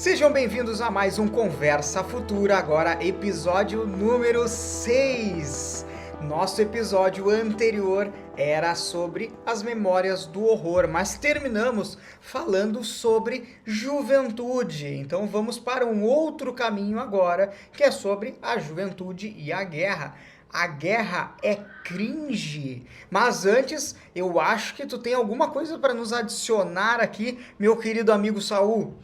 Sejam bem-vindos a mais um Conversa Futura, agora episódio número 6. Nosso episódio anterior era sobre as memórias do horror, mas terminamos falando sobre juventude. Então vamos para um outro caminho agora, que é sobre a juventude e a guerra. A guerra é cringe. Mas antes, eu acho que tu tem alguma coisa para nos adicionar aqui, meu querido amigo Saul.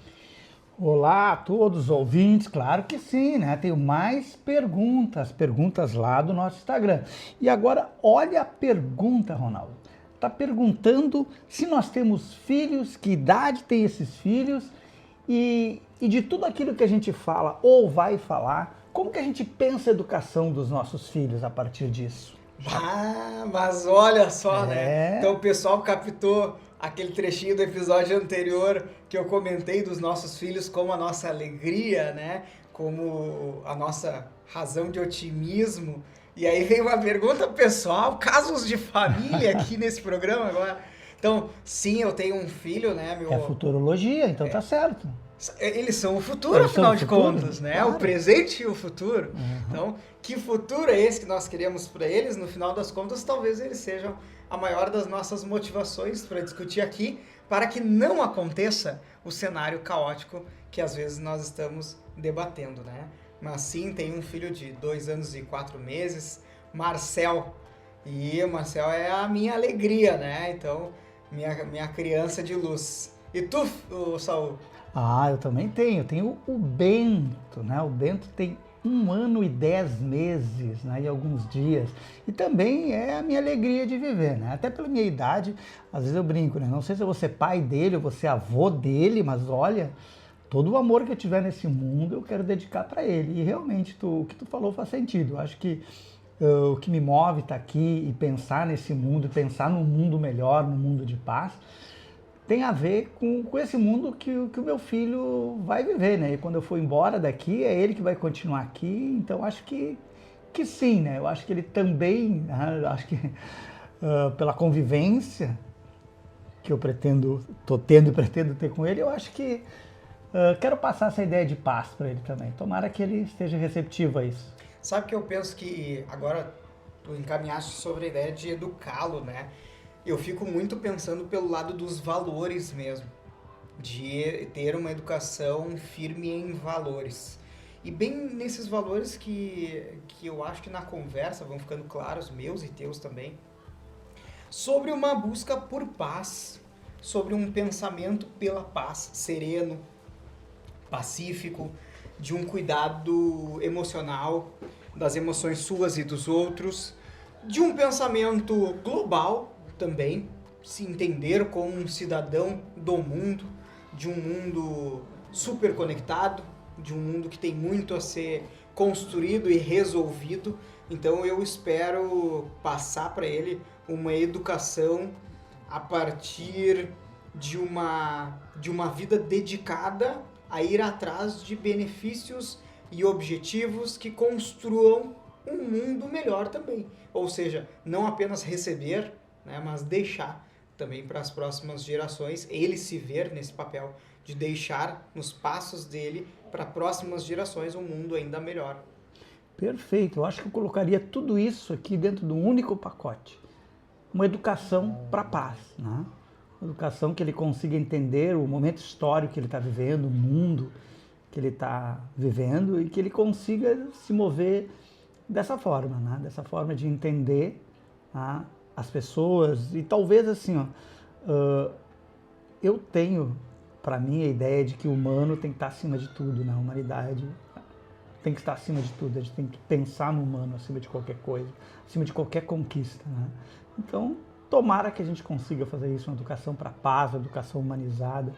Olá a todos os ouvintes, claro que sim, né? Tenho mais perguntas lá do nosso Instagram. E agora, olha a pergunta, Ronaldo. Tá perguntando se nós temos filhos, que idade tem esses filhos e de tudo aquilo que a gente fala ou vai falar, como que a gente pensa a educação dos nossos filhos a partir disso? Ah, mas olha só, né? Então o pessoal captou aquele trechinho do episódio anterior que eu comentei dos nossos filhos como a nossa alegria, né? Como a nossa razão de otimismo. E aí veio uma pergunta pessoal, casos de família aqui nesse programa agora. Então, sim, eu tenho um filho, né? É futurologia, então tá certo. Eles são o futuro, afinal de contas, né? Claro. O presente e o futuro. Então, que futuro é esse que nós queremos para eles? No final das contas, talvez eles sejam a maior das nossas motivações para discutir aqui, para que não aconteça o cenário caótico que às vezes nós estamos debatendo, né? Mas sim, tem um filho de 2 anos e 4 meses, Marcel. E o Marcel é a minha alegria, né? Então, minha criança de luz. E tu, Saul? Ah, eu também tenho. Eu tenho o Bento, né? O Bento tem 1 ano e 10 meses, né? E alguns dias. E também é a minha alegria de viver, né? Até pela minha idade, às vezes eu brinco, né? Não sei se eu vou ser pai dele ou vou ser avô dele, mas olha, todo o amor que eu tiver nesse mundo eu quero dedicar para ele. E realmente o que tu falou faz sentido. Eu acho que o que me move estar aqui e pensar nesse mundo, pensar num mundo melhor, num mundo de paz, tem a ver com esse mundo que o meu filho vai viver, né? E quando eu for embora daqui, é ele que vai continuar aqui. Então, acho que sim, né? Eu acho que ele também, acho que pela convivência que eu tô tendo e pretendo ter com ele, eu acho que quero passar essa ideia de paz para ele também. Tomara que ele esteja receptivo a isso. Sabe que eu penso que agora tu encaminhaste sobre a ideia de educá-lo, né? Eu fico muito pensando pelo lado dos valores mesmo, de ter uma educação firme em valores. E bem nesses valores que eu acho que na conversa vão ficando claros, meus e teus também, sobre uma busca por paz, sobre um pensamento pela paz, sereno, pacífico, de um cuidado emocional, das emoções suas e dos outros, de um pensamento global, também se entender como um cidadão do mundo, de um mundo super conectado, de um mundo que tem muito a ser construído e resolvido. Então eu espero passar para ele uma educação a partir de uma vida dedicada a ir atrás de benefícios e objetivos que construam um mundo melhor também. Ou seja, não apenas receber, né, mas deixar também para as próximas gerações, ele se ver nesse papel de deixar nos passos dele para próximas gerações um mundo ainda melhor. Perfeito, eu acho que eu colocaria tudo isso aqui dentro de um único pacote. Uma educação para a paz, né? Uma educação que ele consiga entender o momento histórico que ele está vivendo, o mundo que ele está vivendo e que ele consiga se mover dessa forma, né? Dessa forma de entender, né, as pessoas. E talvez assim, eu tenho para mim a ideia de que o humano tem que estar acima de tudo, né? A humanidade tem que estar acima de tudo, a gente tem que pensar no humano acima de qualquer coisa, acima de qualquer conquista, né? Então, tomara que a gente consiga fazer isso, uma educação para a paz, uma educação humanizada.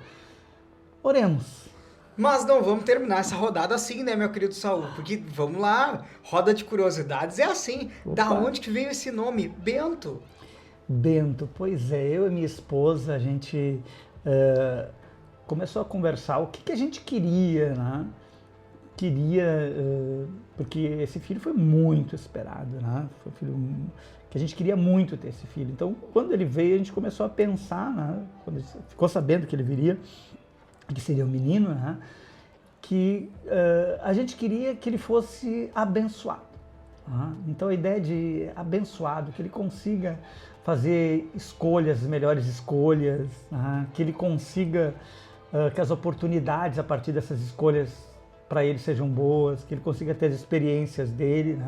Oremos. Mas não vamos terminar essa rodada assim, né, meu querido Saul? Porque, vamos lá, roda de curiosidades é assim. Opa. Da onde que veio esse nome? Bento. Bento, pois é, eu e minha esposa, a gente começou a conversar o que a gente queria, né? Porque esse filho foi muito esperado, né? Foi um filho que a gente queria muito ter esse filho. Então, quando ele veio, a gente começou a pensar, né? Quando ficou sabendo que ele viria, que seria um menino, né? que a gente queria que ele fosse abençoado. Então a ideia de abençoado, que ele consiga fazer escolhas, melhores escolhas, que ele consiga que as oportunidades a partir dessas escolhas para ele sejam boas, que ele consiga ter as experiências dele.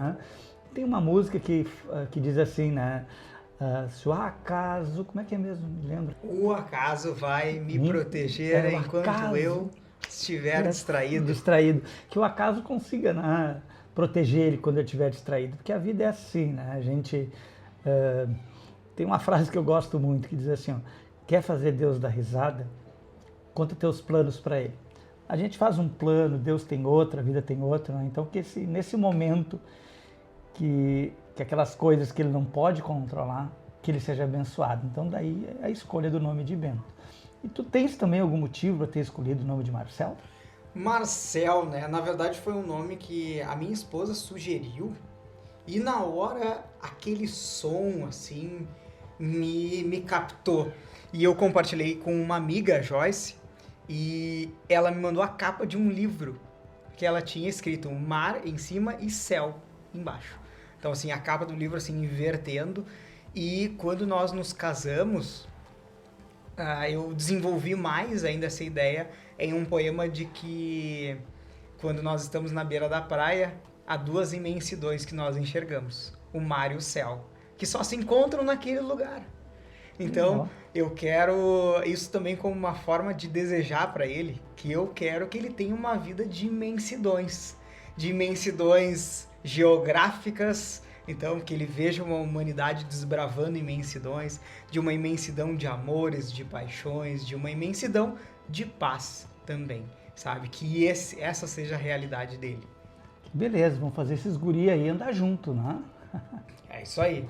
Tem uma música que diz assim, né? Se o acaso, como é que é mesmo? Me lembra? O acaso vai me proteger enquanto eu estiver distraído. Que o acaso consiga, né, proteger ele quando ele estiver distraído. Porque a vida é assim, né? A gente... tem uma frase que eu gosto muito, que diz assim, ó, quer fazer Deus dar risada? Conta teus planos para ele. A gente faz um plano, Deus tem outro, a vida tem outro, né? Então que nesse momento que aquelas coisas que ele não pode controlar, que ele seja abençoado. Então daí é a escolha do nome de Bento. E tu tens também algum motivo para ter escolhido o nome de Marcel? Marcel, né? Na verdade foi um nome que a minha esposa sugeriu e na hora aquele som assim me captou. E eu compartilhei com uma amiga, Joyce, e ela me mandou a capa de um livro que ela tinha escrito mar em cima e céu embaixo. Então assim, a capa do livro assim invertendo. E quando nós nos casamos, eu desenvolvi mais ainda essa ideia em um poema de que quando nós estamos na beira da praia, há duas imensidões que nós enxergamos, o mar e o céu, que só se encontram naquele lugar. Então, eu quero isso também como uma forma de desejar para ele, que eu quero que ele tenha uma vida de imensidões geográficas. Então, que ele veja uma humanidade desbravando imensidões, de uma imensidão de amores, de paixões, de uma imensidão de paz também, sabe? Que essa seja a realidade dele. Beleza, vamos fazer esses guri aí andar junto, né? É isso aí.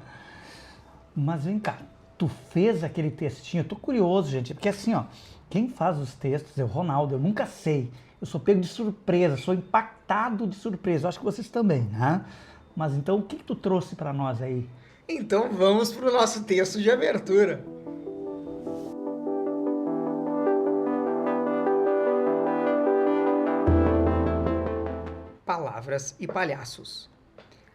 Mas vem cá, tu fez aquele textinho, eu tô curioso, gente, porque assim, ó, quem faz os textos é o Ronaldo, eu nunca sei, eu sou pego de surpresa, sou impactado de surpresa, eu acho que vocês também, né? Mas então, o que tu trouxe para nós aí? Então vamos para o nosso texto de abertura. Palavras e palhaços.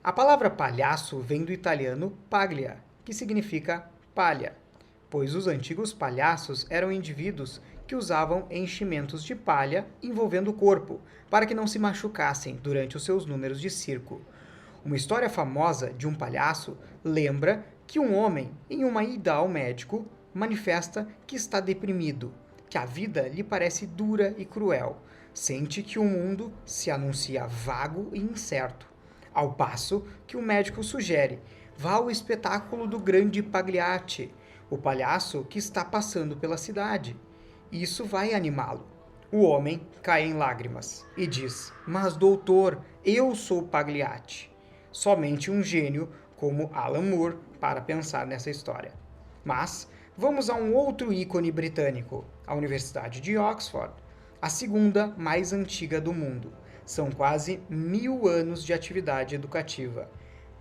A palavra palhaço vem do italiano paglia, que significa palha, pois os antigos palhaços eram indivíduos que usavam enchimentos de palha envolvendo o corpo, para que não se machucassem durante os seus números de circo. Uma história famosa de um palhaço lembra que um homem, em uma ida ao médico, manifesta que está deprimido, que a vida lhe parece dura e cruel, sente que o mundo se anuncia vago e incerto. Ao passo que o médico sugere, vá ao espetáculo do grande Pagliacci, o palhaço que está passando pela cidade. Isso vai animá-lo. O homem cai em lágrimas e diz, mas doutor, eu sou Pagliacci. Somente um gênio como Alan Moore para pensar nessa história. Mas vamos a um outro ícone britânico, a Universidade de Oxford, a segunda mais antiga do mundo. São quase 1000 anos de atividade educativa.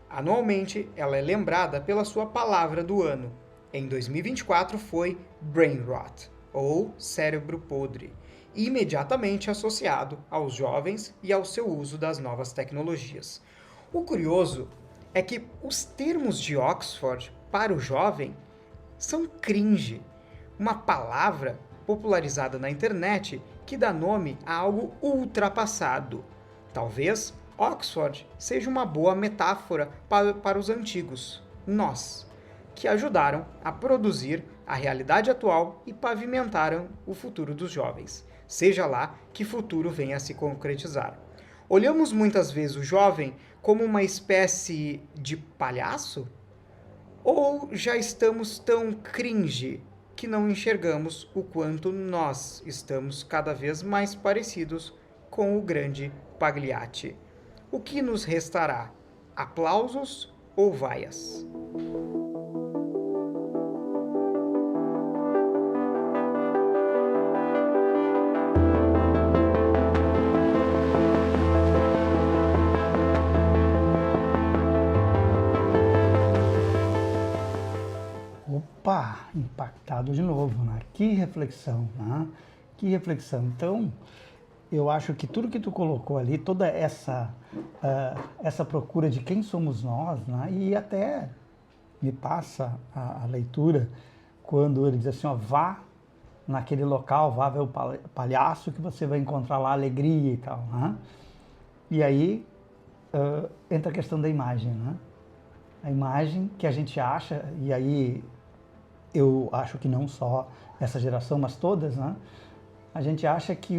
Anualmente, ela é lembrada pela sua palavra do ano. Em 2024 foi Brain Rot, ou cérebro podre, imediatamente associado aos jovens e ao seu uso das novas tecnologias. O curioso é que os termos de Oxford para o jovem são cringe, uma palavra popularizada na internet que dá nome a algo ultrapassado. Talvez Oxford seja uma boa metáfora para os antigos, nós, que ajudaram a produzir a realidade atual e pavimentaram o futuro dos jovens, seja lá que futuro venha a se concretizar. Olhamos muitas vezes o jovem como uma espécie de palhaço? Ou já estamos tão cringe que não enxergamos o quanto nós estamos cada vez mais parecidos com o grande Pagliacci? O que nos restará? Aplausos ou vaias? Opa, impactado de novo, né? Que reflexão, né? Que reflexão. Então, eu acho que tudo que tu colocou ali, toda essa procura de quem somos nós, né? E até me passa a leitura quando ele diz assim, ó, vá naquele local, vá ver o palhaço que você vai encontrar lá alegria e tal, né? E aí entra a questão da imagem, né? A imagem que a gente acha, e aí eu acho que não só essa geração, mas todas, né? A gente acha que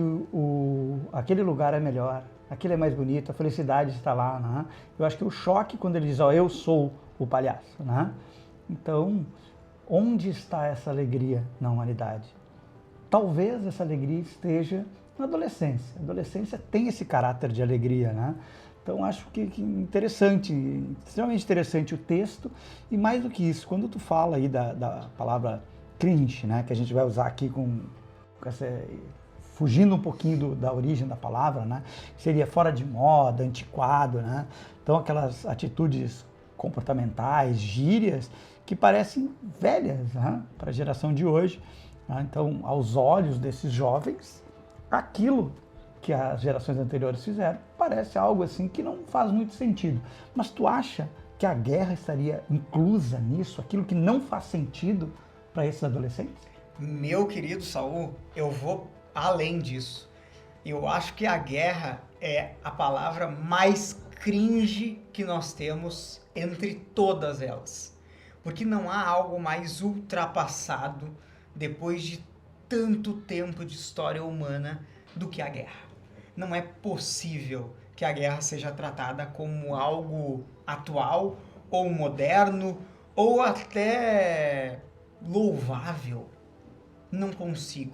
aquele lugar é melhor, aquilo é mais bonito, a felicidade está lá, né? Eu acho que o choque quando ele diz, ó, eu sou o palhaço, né? Então, onde está essa alegria na humanidade? Talvez essa alegria esteja na adolescência. A adolescência tem esse caráter de alegria, né? Então, acho que interessante, extremamente interessante o texto, e mais do que isso, quando tu fala aí da palavra cringe, né, que a gente vai usar aqui fugindo um pouquinho da origem da palavra, né, seria fora de moda, antiquado, né? Então, aquelas atitudes comportamentais, gírias, que parecem velhas, né, para a geração de hoje. Né? Então, aos olhos desses jovens, aquilo que as gerações anteriores fizeram, parece algo assim que não faz muito sentido. Mas tu acha que a guerra estaria inclusa nisso, aquilo que não faz sentido para esses adolescentes? Meu querido Saul, eu vou além disso. Eu acho que a guerra é a palavra mais cringe que nós temos entre todas elas. Porque não há algo mais ultrapassado depois de tanto tempo de história humana do que a guerra. Não é possível que a guerra seja tratada como algo atual, ou moderno, ou até louvável. Não consigo.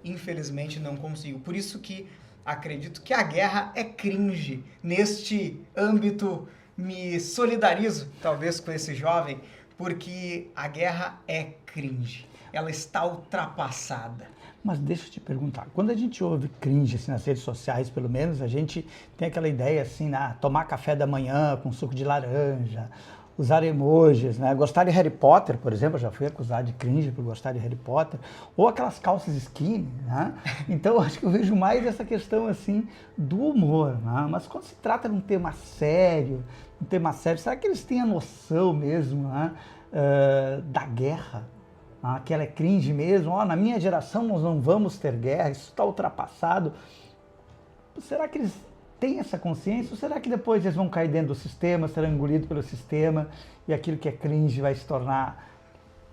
Infelizmente não consigo. Por isso que acredito que a guerra é cringe. Neste âmbito, me solidarizo, talvez, com esse jovem, porque a guerra é cringe. Ela está ultrapassada. Mas deixa eu te perguntar, quando a gente ouve cringe assim, nas redes sociais, pelo menos, a gente tem aquela ideia assim, tomar café da manhã com suco de laranja, usar emojis, né? Gostar de Harry Potter, por exemplo, eu já fui acusado de cringe por gostar de Harry Potter, ou aquelas calças skinny, né? Então, acho que eu vejo mais essa questão assim do humor, né? Mas quando se trata de um tema sério, será que eles têm a noção mesmo, né, da guerra? Que ela é cringe mesmo, na minha geração nós não vamos ter guerra, isso está ultrapassado. Será que eles têm essa consciência ou será que depois eles vão cair dentro do sistema, serão engolidos pelo sistema e aquilo que é cringe vai se tornar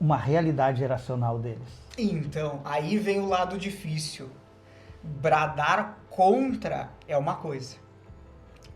uma realidade geracional deles? Então, aí vem o lado difícil. Bradar contra é uma coisa.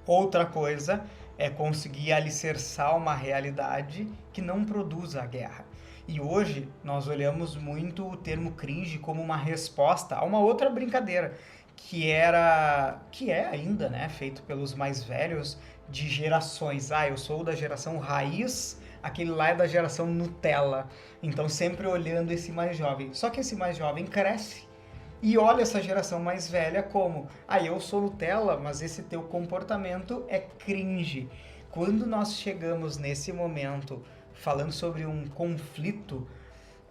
Outra coisa é conseguir alicerçar uma realidade que não produza a guerra. E hoje nós olhamos muito o termo cringe como uma resposta a uma outra brincadeira, que é ainda, né, feito pelos mais velhos de gerações. Eu sou da geração raiz, aquele lá é da geração Nutella. Então sempre olhando esse mais jovem. Só que esse mais jovem cresce e olha essa geração mais velha como, eu sou Nutella, mas esse teu comportamento é cringe. Quando nós chegamos nesse momento falando sobre um conflito,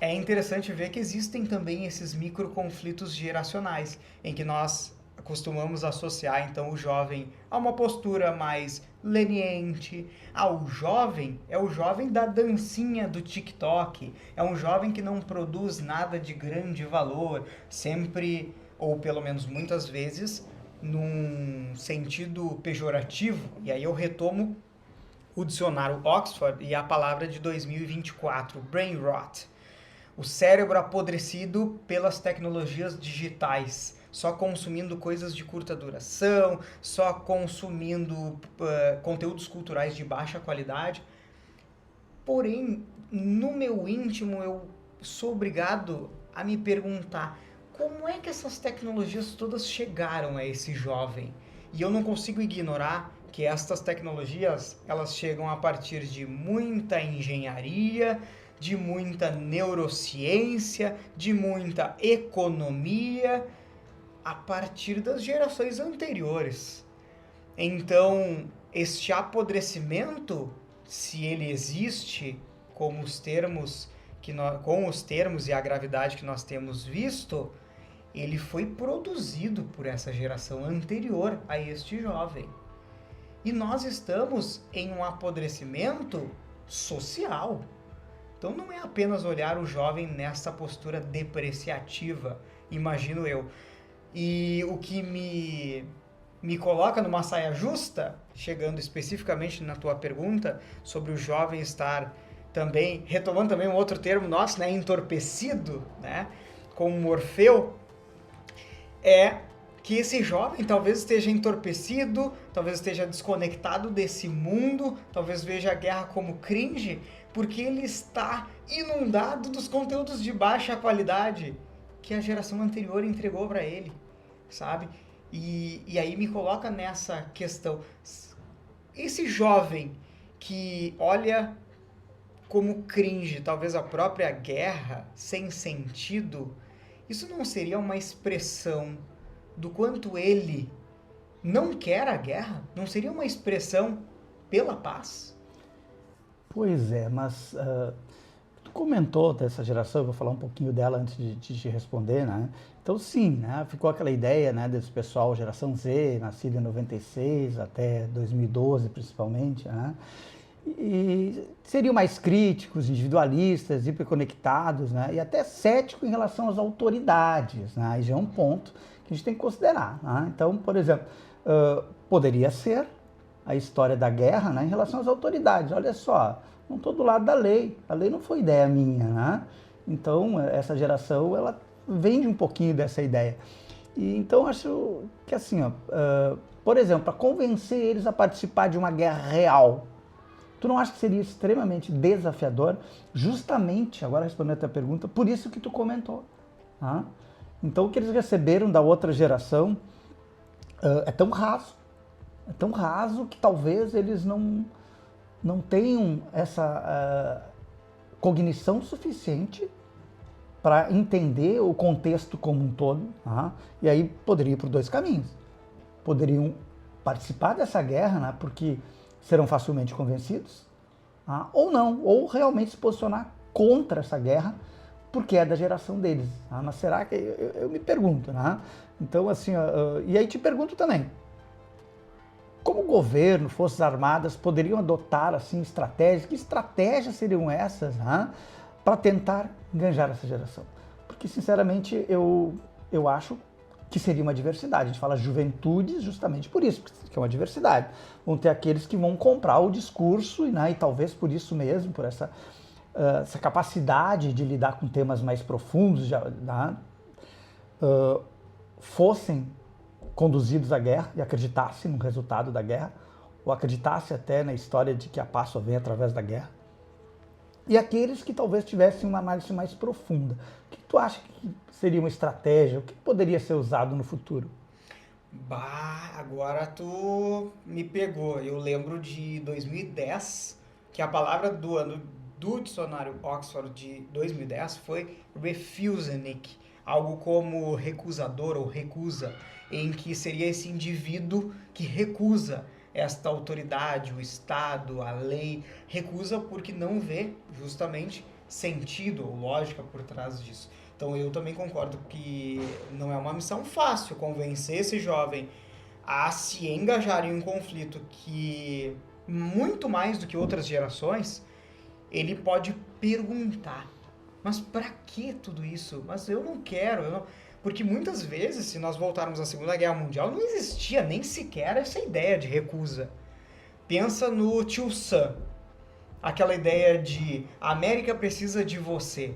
é interessante ver que existem também esses microconflitos geracionais, em que nós costumamos associar então o jovem a uma postura mais leniente. O jovem é o jovem da dancinha do TikTok, é um jovem que não produz nada de grande valor, sempre, ou pelo menos muitas vezes, num sentido pejorativo. E aí eu retomo o dicionário Oxford e a palavra de 2024, brain rot. O cérebro apodrecido pelas tecnologias digitais, só consumindo coisas de curta duração, só consumindo conteúdos culturais de baixa qualidade. Porém, no meu íntimo, eu sou obrigado a me perguntar como é que essas tecnologias todas chegaram a esse jovem? E eu não consigo ignorar que estas tecnologias, elas chegam a partir de muita engenharia, de muita neurociência, de muita economia, a partir das gerações anteriores. Então, este apodrecimento, se ele existe, com os termos e a gravidade que nós temos visto, ele foi produzido por essa geração anterior a este jovem. E nós estamos em um apodrecimento social. Então não é apenas olhar o jovem nessa postura depreciativa, imagino eu. E o que me coloca numa saia justa, chegando especificamente na tua pergunta, sobre o jovem estar também, retomando também um outro termo nosso, né, entorpecido, né, como Morfeu, é que esse jovem talvez esteja entorpecido, talvez esteja desconectado desse mundo, talvez veja a guerra como cringe, porque ele está inundado dos conteúdos de baixa qualidade que a geração anterior entregou para ele, sabe? E aí me coloca nessa questão. Esse jovem que olha como cringe talvez a própria guerra sem sentido, isso não seria uma expressão do quanto ele não quer a guerra? Não seria uma expressão pela paz? Pois é, mas tu comentou dessa geração, eu vou falar um pouquinho dela antes de te responder, né? Então sim, né? Ficou aquela ideia, né, desse pessoal, geração Z, nascida em 96 até 2012 principalmente, né? E seriam mais críticos, individualistas, hiperconectados, né? E até céticos em relação às autoridades, né? Aí já é um ponto que a gente tem que considerar, né? Então, por exemplo, poderia ser a história da guerra, né, em relação às autoridades. Olha só, não estou do lado da lei, a lei não foi ideia minha, né? Então, essa geração, ela vende um pouquinho dessa ideia. E, então, acho que assim, ó, por exemplo, para convencer eles a participar de uma guerra real, tu não acha que seria extremamente desafiador? Justamente, agora respondendo a tua pergunta, por isso que tu comentou. Tá? Então, o que eles receberam da outra geração é tão raso que talvez eles não tenham essa cognição suficiente para entender o contexto como um todo. Tá? E aí poderia ir por dois caminhos. Poderiam participar dessa guerra, né, porque serão facilmente convencidos, tá? Ou não, ou realmente se posicionar contra essa guerra, porque é da geração deles. Tá? Mas será que... Eu me pergunto, né? Então, assim, e aí te pergunto também, como o governo, Forças Armadas poderiam adotar assim estratégias? Que estratégias seriam essas, né, para tentar enganjar essa geração? Porque, sinceramente, eu acho que seria uma diversidade. A gente fala juventude justamente por isso, que é uma diversidade. Vão ter aqueles que vão comprar o discurso, né, e talvez por isso mesmo, por essa capacidade de lidar com temas mais profundos, né, fossem conduzidos à guerra e acreditassem no resultado da guerra, ou acreditassem até na história de que a paz só vem através da guerra. E aqueles que talvez tivessem uma análise mais profunda. O que tu acha que seria uma estratégia? O que poderia ser usado no futuro? Bah, agora tu me pegou. Eu lembro de 2010, que a palavra do ano do dicionário Oxford de 2010 foi refusenik, algo como recusador ou recusa, em que seria esse indivíduo que recusa esta autoridade, o Estado, a lei, recusa porque não vê justamente sentido ou lógica por trás disso. Então eu também concordo que não é uma missão fácil convencer esse jovem a se engajar em um conflito que, muito mais do que outras gerações, ele pode perguntar, mas para que tudo isso? Mas eu não quero, eu não... Porque muitas vezes, se nós voltarmos à Segunda Guerra Mundial, não existia nem sequer essa ideia de recusa. Pensa no Tio Sam, aquela ideia de a América precisa de você.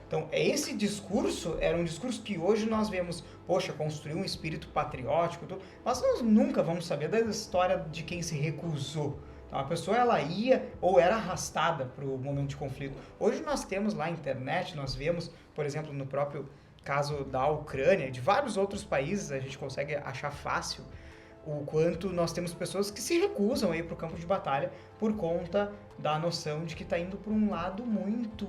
Então, esse discurso era um discurso que hoje nós vemos, poxa, construir um espírito patriótico, mas nós nunca vamos saber da história de quem se recusou. Então, a pessoa ela ia ou era arrastada para o momento de conflito. Hoje nós temos lá a internet, nós vemos, por exemplo, no próprio caso da Ucrânia, de vários outros países, a gente consegue achar fácil o quanto nós temos pessoas que se recusam a ir para o campo de batalha por conta da noção de que está indo para um lado muito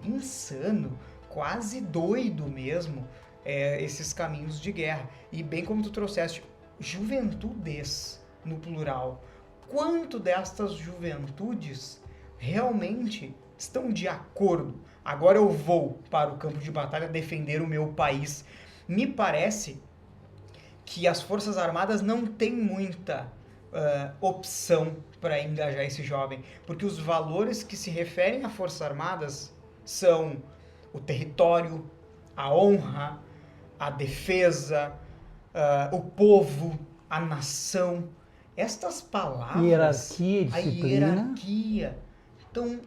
insano, quase doido mesmo, esses caminhos de guerra. E bem como tu trouxeste, juventudes no plural. Quanto destas juventudes realmente estão de acordo? Agora eu vou para o campo de batalha defender o meu país. Me parece que as Forças Armadas não têm muita opção para engajar esse jovem, porque os valores que se referem a Forças Armadas são o território, a honra, a defesa, o povo, a nação. Estas palavras... Hierarquia, disciplina. A hierarquia. Então,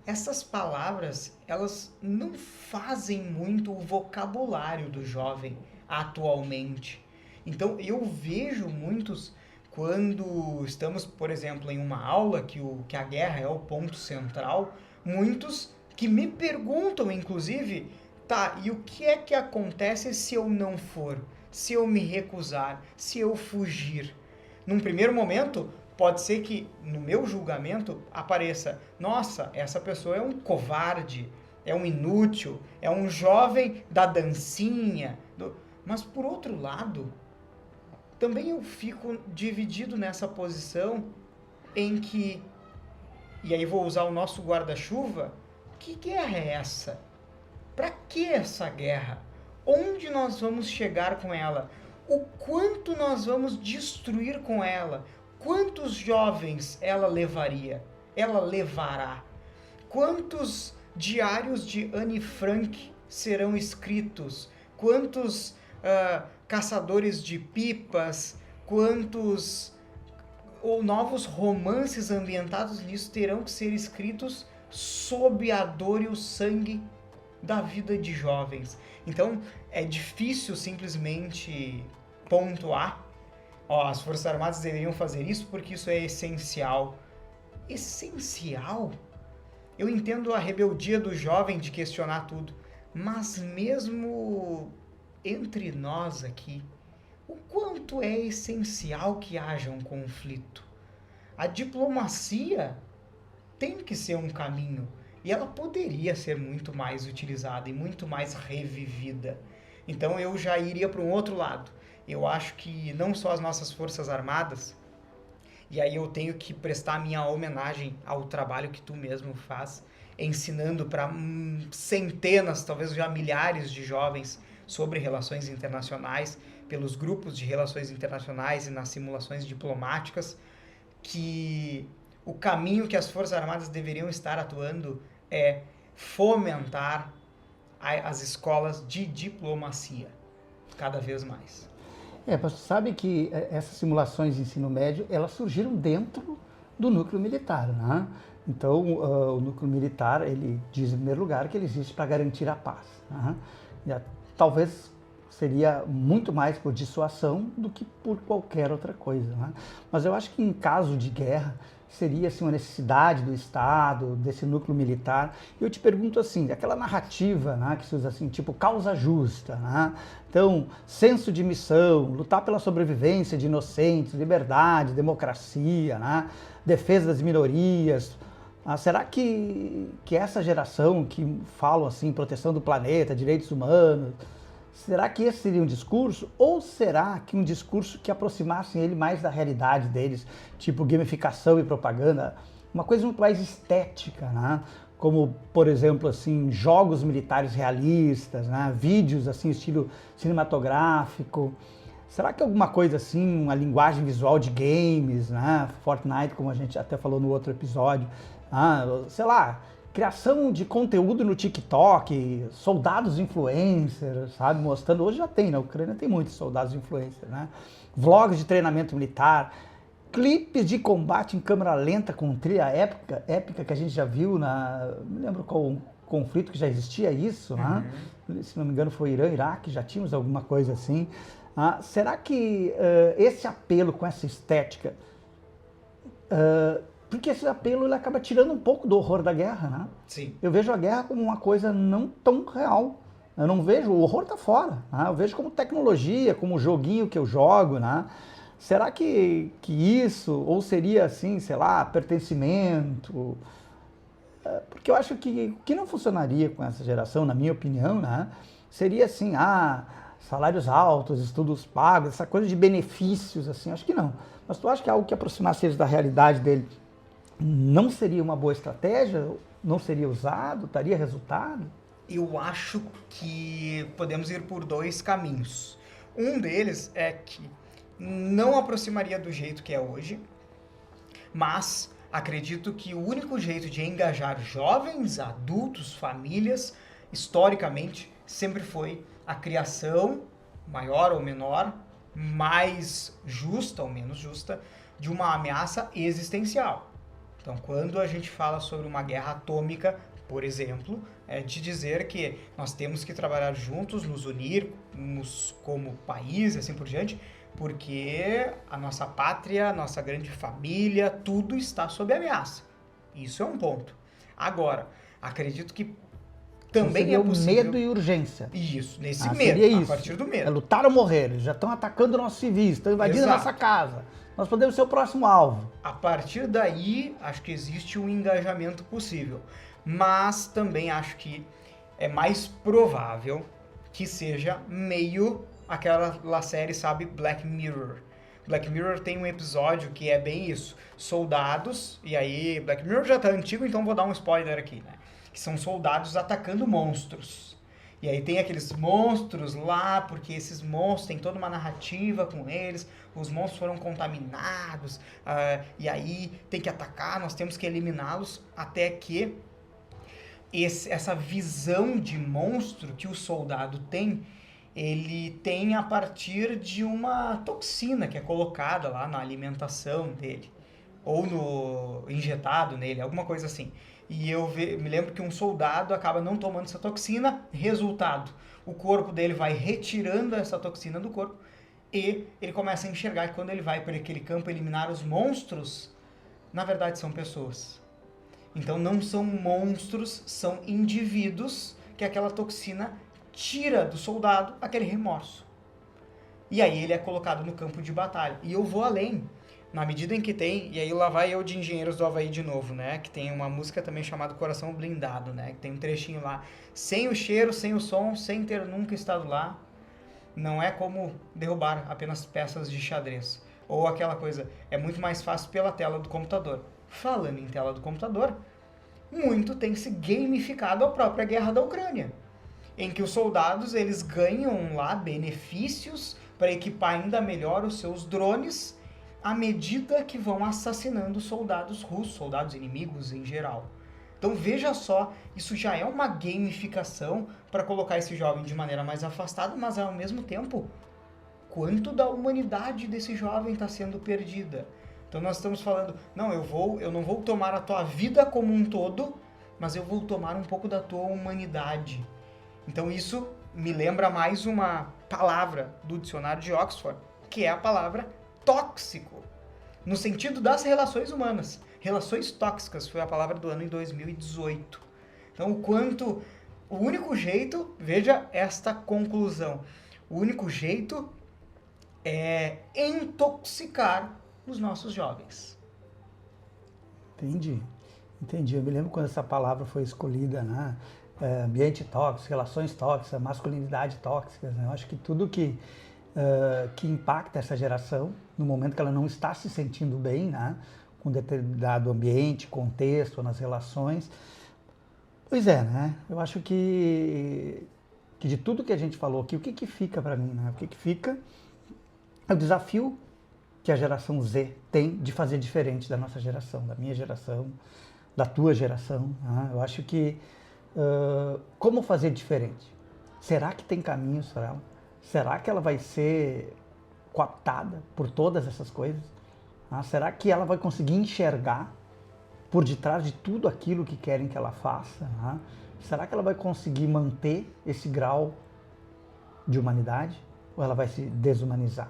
essas palavras, elas não fazem muito o vocabulário do jovem atualmente. Então, eu vejo muitos, quando estamos, por exemplo, em uma aula que a guerra é o ponto central, muitos que me perguntam, inclusive, tá, e o que é que acontece se eu não for? Se eu me recusar? Se eu fugir? Num primeiro momento, pode ser que, no meu julgamento, apareça, nossa, essa pessoa é um covarde, é um inútil, é um jovem da dancinha. Mas, por outro lado, também eu fico dividido nessa posição em que, e aí vou usar o nosso guarda-chuva, que guerra é essa? Para que essa guerra? Onde nós vamos chegar com ela? O quanto nós vamos destruir com ela? Quantos jovens ela levaria? Ela levará? Quantos diários de Anne Frank serão escritos? Quantos caçadores de pipas? Quantos novos romances ambientados nisso terão que ser escritos sob a dor e o sangue da vida de jovens? Então, é difícil simplesmente pontuar, as Forças Armadas deveriam fazer isso porque isso é essencial. Essencial? Eu entendo a rebeldia do jovem de questionar tudo, mas mesmo entre nós aqui, o quanto é essencial que haja um conflito? A diplomacia tem que ser um caminho, e ela poderia ser muito mais utilizada e muito mais revivida. Então eu já iria para um outro lado. Eu acho que não só as nossas Forças Armadas, e aí eu tenho que prestar a minha homenagem ao trabalho que tu mesmo faz, ensinando para centenas, talvez já milhares de jovens sobre relações internacionais, pelos grupos de relações internacionais e nas simulações diplomáticas, que o caminho que as Forças Armadas deveriam estar atuando é fomentar as escolas de diplomacia, cada vez mais. Você sabe que essas simulações de ensino médio, elas surgiram dentro do núcleo militar, né? Então, o núcleo militar, ele diz, em primeiro lugar, que ele existe para garantir a paz, né? Talvez seria muito mais por dissuasão do que por qualquer outra coisa, né? Mas eu acho que em caso de guerra, seria assim, uma necessidade do Estado, desse núcleo militar. E eu te pergunto assim, aquela narrativa, né, que se usa assim, tipo causa justa, né? Então, senso de missão, lutar pela sobrevivência de inocentes, liberdade, democracia, né? Defesa das minorias. Será que essa geração que falam assim, proteção do planeta, direitos humanos, será que esse seria um discurso? Ou será que um discurso que aproximasse ele mais da realidade deles, tipo gamificação e propaganda, uma coisa muito mais estética, né? Como, por exemplo, assim, jogos militares realistas, né? Vídeos assim, estilo cinematográfico. Será que alguma coisa assim, uma linguagem visual de games, né? Fortnite, como a gente até falou no outro episódio, sei lá, criação de conteúdo no TikTok, soldados influencers, sabe, mostrando, hoje já tem, na Ucrânia tem muitos soldados influencers, né? Vlogs de treinamento militar, clipes de combate em câmera lenta com trilha épica que a gente já viu não lembro qual conflito que já existia isso, né? Se não me engano foi Irã, Iraque, já tínhamos alguma coisa assim. Será que esse apelo com essa estética, porque esse apelo ele acaba tirando um pouco do horror da guerra, né? Sim. Eu vejo a guerra como uma coisa não tão real. Eu não vejo, o horror tá fora, né? Eu vejo como tecnologia, como joguinho que eu jogo, né? Será que isso, ou seria assim, sei lá, pertencimento? Porque eu acho que o que não funcionaria com essa geração, na minha opinião, né? Seria assim, salários altos, estudos pagos, essa coisa de benefícios, assim, acho que não. Mas tu acha que algo que aproximasse eles da realidade dele não seria uma boa estratégia? Não seria usado? Daria resultado? Eu acho que podemos ir por dois caminhos. Um deles é que não aproximaria do jeito que é hoje, mas acredito que o único jeito de engajar jovens, adultos, famílias, historicamente, sempre foi a criação, maior ou menor, mais justa ou menos justa, de uma ameaça existencial. Então, quando a gente fala sobre uma guerra atômica, por exemplo, é de dizer que nós temos que trabalhar juntos, nos unirmos como país e assim por diante, porque a nossa pátria, a nossa grande família, tudo está sob ameaça. Isso é um ponto. Agora, acredito que também seria é possível... o medo e urgência. Isso, nesse seria medo, isso. a partir do medo. É lutar ou morrer. Eles já estão atacando nossos civis, estão invadindo a nossa casa. Nós podemos ser o próximo alvo. A partir daí, acho que existe um engajamento possível. Mas também acho que é mais provável que seja meio aquela série, sabe, Black Mirror. Black Mirror tem um episódio que é bem isso. Soldados, e aí Black Mirror já tá antigo, então vou dar um spoiler aqui, né? Que são soldados atacando monstros. E aí tem aqueles monstros lá, porque esses monstros têm toda uma narrativa com eles, os monstros foram contaminados, e aí tem que atacar, nós temos que eliminá-los, até que essa visão de monstro que o soldado tem, ele tem a partir de uma toxina que é colocada lá na alimentação dele, ou injetado nele, alguma coisa assim. E me lembro que um soldado acaba não tomando essa toxina, resultado, o corpo dele vai retirando essa toxina do corpo e ele começa a enxergar que quando ele vai para aquele campo eliminar os monstros, na verdade são pessoas. Então não são monstros, são indivíduos que aquela toxina tira do soldado aquele remorso. E aí ele é colocado no campo de batalha. E eu vou além. Na medida em que tem, e aí lá vai eu de Engenheiros do Havaí de novo, né? Que tem uma música também chamada Coração Blindado, né? Que tem um trechinho lá. Sem o cheiro, sem o som, sem ter nunca estado lá, não é como derrubar apenas peças de xadrez. Ou aquela coisa, é muito mais fácil pela tela do computador. Falando em tela do computador, muito tem se gamificado a própria guerra da Ucrânia. Em que os soldados, eles ganham lá benefícios para equipar ainda melhor os seus drones à medida que vão assassinando soldados russos, soldados inimigos em geral. Então veja só, isso já é uma gamificação para colocar esse jovem de maneira mais afastada, mas ao mesmo tempo, quanto da humanidade desse jovem está sendo perdida? Então nós estamos falando, não, eu não vou tomar a tua vida como um todo, mas eu vou tomar um pouco da tua humanidade. Então isso me lembra mais uma palavra do dicionário de Oxford, que é a palavra tóxico, no sentido das relações humanas. Relações tóxicas foi a palavra do ano em 2018. Então, o único jeito, veja esta conclusão, o único jeito é intoxicar os nossos jovens. Entendi. Eu me lembro quando essa palavra foi escolhida, né? Ambiente tóxico, relações tóxicas, masculinidade tóxica, né? Eu acho que tudo que impacta essa geração, no momento que ela não está se sentindo bem, né, com determinado ambiente, contexto, nas relações. Pois é, né? Eu acho que de tudo que a gente falou aqui, o que fica para mim, né? O que fica é o desafio que a geração Z tem de fazer diferente da nossa geração, da minha geração, da tua geração, né? Eu acho que como fazer diferente? Será que tem caminhos para ela? Será que ela vai ser cooptada por todas essas coisas? Será que ela vai conseguir enxergar por detrás de tudo aquilo que querem que ela faça? Será que ela vai conseguir manter esse grau de humanidade? Ou ela vai se desumanizar?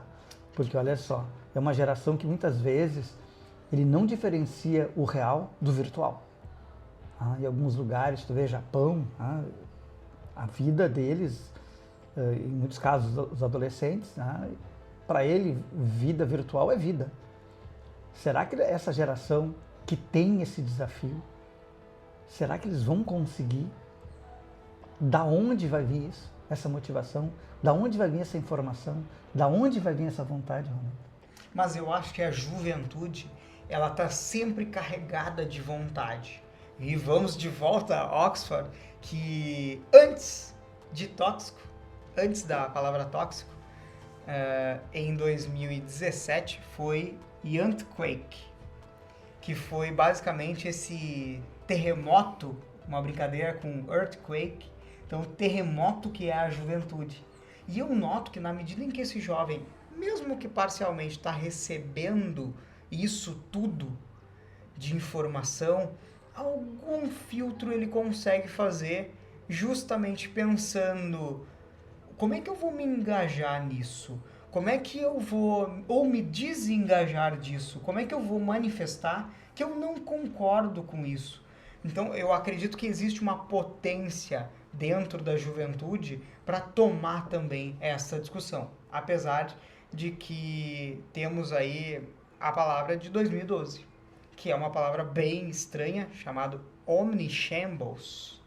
Porque olha só, é uma geração que muitas vezes ele não diferencia o real do virtual. Em alguns lugares, tu vê Japão, a vida deles, em muitos casos os adolescentes, para ele vida virtual é vida. Será que essa geração que tem esse desafio, será que eles vão conseguir? Da onde vai vir isso, essa motivação? Da onde vai vir essa informação? Da onde vai vir essa vontade, Ronaldo? Mas eu acho que a juventude, ela está sempre carregada de vontade. E vamos de volta a Oxford, que antes de tóxico, antes da palavra tóxico, em 2017 foi Earthquake, que foi basicamente esse terremoto, uma brincadeira com earthquake, então terremoto que é a juventude. E eu noto que na medida em que esse jovem, mesmo que parcialmente, está recebendo isso tudo de informação, algum filtro ele consegue fazer justamente pensando: como é que eu vou me engajar nisso? Como é que eu vou ou me desengajar disso? Como é que eu vou manifestar que eu não concordo com isso? Então, eu acredito que existe uma potência dentro da juventude para tomar também essa discussão. Apesar de que temos aí a palavra de 2012, que é uma palavra bem estranha, chamada omnishambles,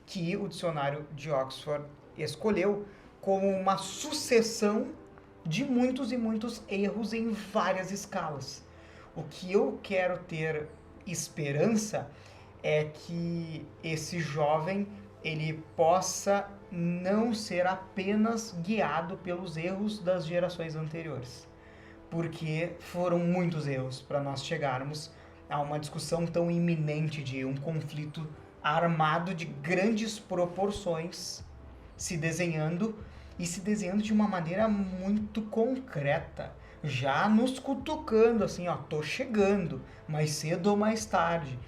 que o dicionário de Oxford escolheu como uma sucessão de muitos e muitos erros em várias escalas. O que eu quero ter esperança é que esse jovem ele possa não ser apenas guiado pelos erros das gerações anteriores, porque foram muitos erros para nós chegarmos a uma discussão tão iminente de um conflito armado de grandes proporções se desenhando e se desenhando de uma maneira muito concreta, já nos cutucando assim, ó, tô chegando, mais cedo ou mais tarde.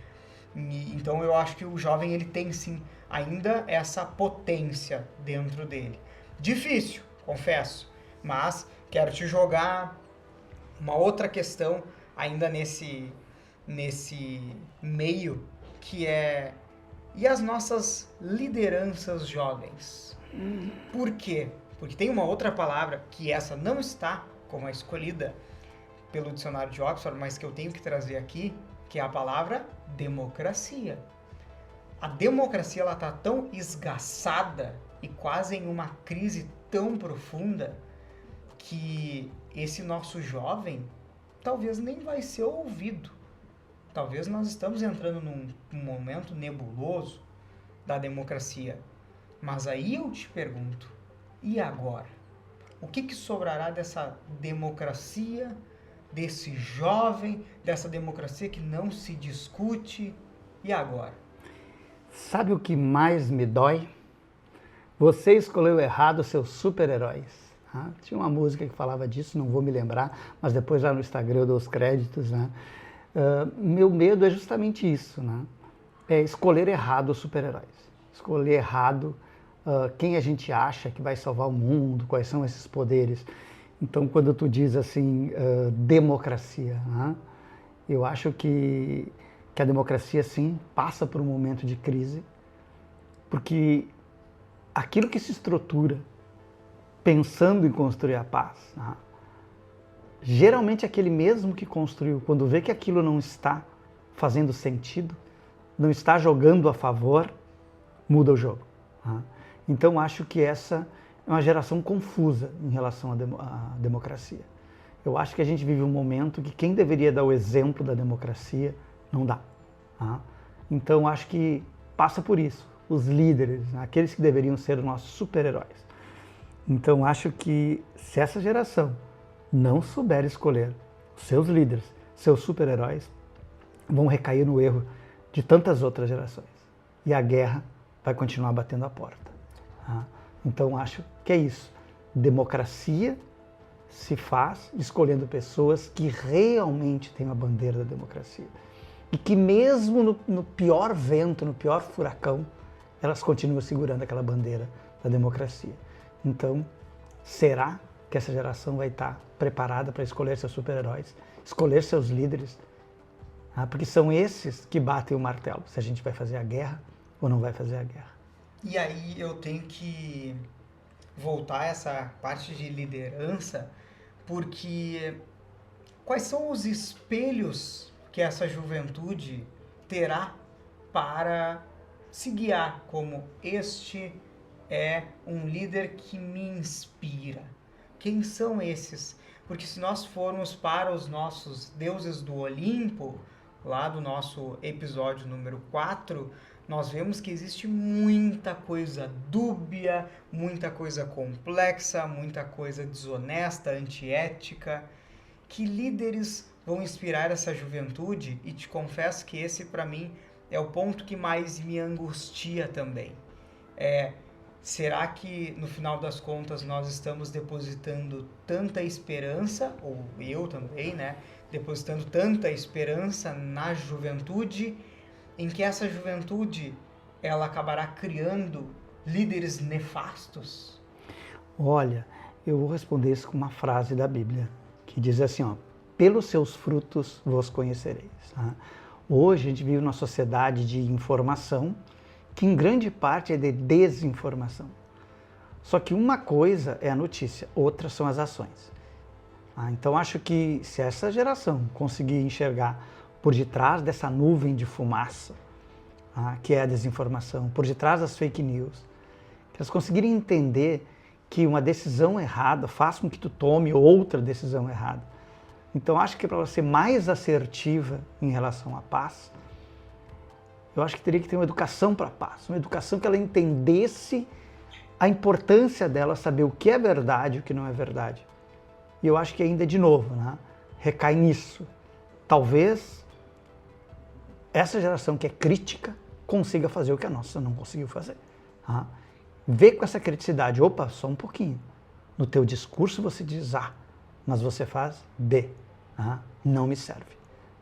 Então eu acho que o jovem ele tem sim ainda essa potência dentro dele. Difícil, confesso, mas quero te jogar uma outra questão ainda nesse meio, que é: e as nossas lideranças jovens? Por quê? Porque tem uma outra palavra que essa não está como a escolhida pelo dicionário de Oxford, mas que eu tenho que trazer aqui, que é a palavra democracia. A democracia ela está tão esgaçada e quase em uma crise tão profunda que esse nosso jovem talvez nem vai ser ouvido. Talvez nós estamos entrando num momento nebuloso da democracia. Mas aí eu te pergunto, e agora? O que sobrará dessa democracia, desse jovem, dessa democracia que não se discute? E agora? Sabe o que mais me dói? Você escolheu errado seus super-heróis. Tá? Tinha uma música que falava disso, não vou me lembrar, mas depois lá no Instagram eu dou os créditos. Né? Meu medo é justamente isso, né? É escolher errado os super-heróis. Escolher errado quem a gente acha que vai salvar o mundo, quais são esses poderes. Então, quando tu diz assim, democracia, né? Eu acho que a democracia, sim, passa por um momento de crise, porque aquilo que se estrutura pensando em construir a paz, né? Geralmente aquele mesmo que construiu, quando vê que aquilo não está fazendo sentido, não está jogando a favor, muda o jogo. Né? Então acho que essa é uma geração confusa em relação à democracia. Eu acho que a gente vive um momento que quem deveria dar o exemplo da democracia não dá. Tá? Então acho que passa por isso, os líderes, né? Aqueles que deveriam ser os nossos super-heróis. Então acho que se essa geração não souber escolher os seus líderes, seus super-heróis, vão recair no erro de tantas outras gerações. E a guerra vai continuar batendo a porta. Tá? Então acho que é isso. Democracia se faz escolhendo pessoas que realmente têm a bandeira da democracia. E que mesmo no pior vento, no pior furacão, elas continuam segurando aquela bandeira da democracia. Então, será que essa geração vai estar preparada para escolher seus super-heróis, escolher seus líderes? Porque são esses que batem o martelo, se a gente vai fazer a guerra ou não vai fazer a guerra. E aí eu tenho que voltar a essa parte de liderança, porque quais são os espelhos que essa juventude terá para se guiar como: este é um líder que me inspira? Quem são esses? Porque se nós formos para os nossos deuses do Olimpo, lá do nosso episódio número 4, nós vemos que existe muita coisa dúbia, muita coisa complexa, muita coisa desonesta, antiética. Que líderes vão inspirar essa juventude? E te confesso que esse, para mim, é o ponto que mais me angustia também. Será que, no final das contas, nós estamos depositando tanta esperança, ou eu também, né? Depositando tanta esperança na juventude, em que essa juventude ela acabará criando líderes nefastos? Olha, eu vou responder isso com uma frase da Bíblia, que diz assim, ó, pelos seus frutos vos conhecereis. Tá? Hoje a gente vive numa sociedade de informação, que em grande parte é de desinformação. Só que uma coisa é a notícia, outra são as ações. Então acho que se essa geração conseguir enxergar por detrás dessa nuvem de fumaça, que é a desinformação, por detrás das fake news, que elas conseguirem entender que uma decisão errada faz com que tu tome outra decisão errada. Então acho que para ela ser mais assertiva em relação à paz, eu acho que teria que ter uma educação para a paz, uma educação que ela entendesse a importância dela saber o que é verdade e o que não é verdade. E eu acho que ainda, de novo, né, recai nisso. Talvez essa geração que é crítica consiga fazer o que a nossa não conseguiu fazer. Tá? Vê com essa criticidade, opa, só um pouquinho. No teu discurso você diz A, mas você faz B. Tá? Não me serve.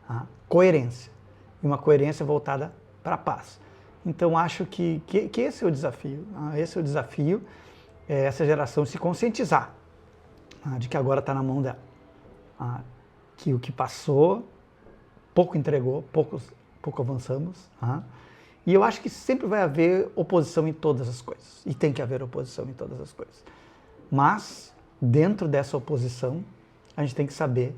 Tá? Coerência. E uma coerência voltada para a paz. Então acho que esse é o desafio. Esse é o desafio, essa geração se conscientizar de que agora está na mão dela. Que o que passou, pouco entregou, pouco avançamos. E eu acho que sempre vai haver oposição em todas as coisas. E tem que haver oposição em todas as coisas. Mas, dentro dessa oposição, a gente tem que saber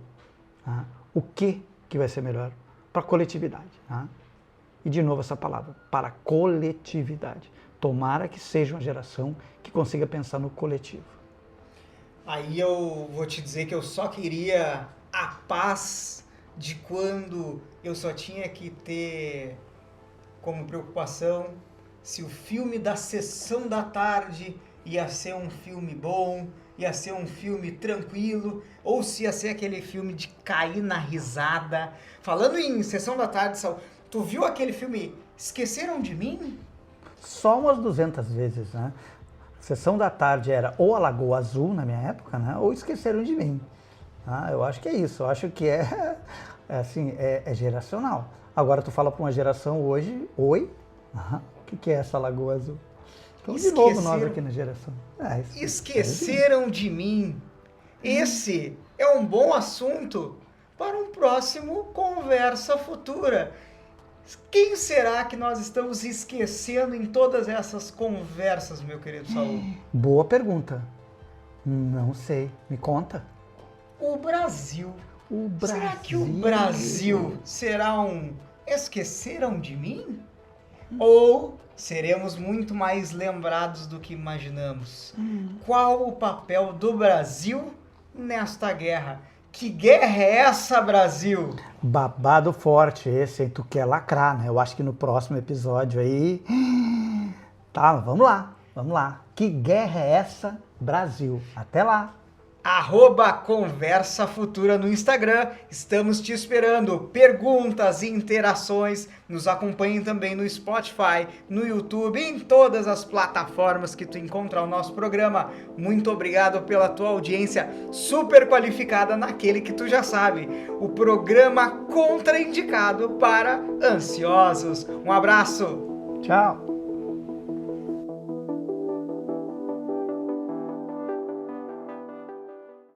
o que vai ser melhor para a coletividade. E, de novo, essa palavra, para a coletividade. Tomara que seja uma geração que consiga pensar no coletivo. Aí eu vou te dizer que eu só queria a paz de quando eu só tinha que ter como preocupação se o filme da sessão da tarde ia ser um filme bom, ia ser um filme tranquilo, ou se ia ser aquele filme de cair na risada. Falando em sessão da tarde, tu viu aquele filme Esqueceram de Mim? Só umas 200 vezes, né? Sessão da tarde era ou a Lagoa Azul, na minha época, né? Ou Esqueceram de Mim. Eu acho que é isso, eu acho que é geracional. Agora tu fala para uma geração hoje, oi? O que é essa Lagoa Azul? Então, de novo, nós aqui na geração. Esqueceram de Mim. Esse é um bom assunto para um próximo Conversa Futura. Quem será que nós estamos esquecendo em todas essas conversas, meu querido Saul? Boa pergunta. Não sei. Me conta. O Brasil. O Brasil. Será que o Brasil será um Esqueceram de Mim? Ou seremos muito mais lembrados do que imaginamos? Qual o papel do Brasil nesta guerra? Que guerra é essa, Brasil? Babado forte esse, hein? Tu quer lacrar, né? Eu acho que no próximo episódio aí... Tá, vamos lá. Que guerra é essa, Brasil? Até lá. @Conversa Futura no Instagram. Estamos te esperando. Perguntas e interações. Nos acompanhem também no Spotify, no YouTube, em todas as plataformas que tu encontra o nosso programa. Muito obrigado pela tua audiência super qualificada naquele que tu já sabe. O programa contraindicado para ansiosos. Um abraço. Tchau.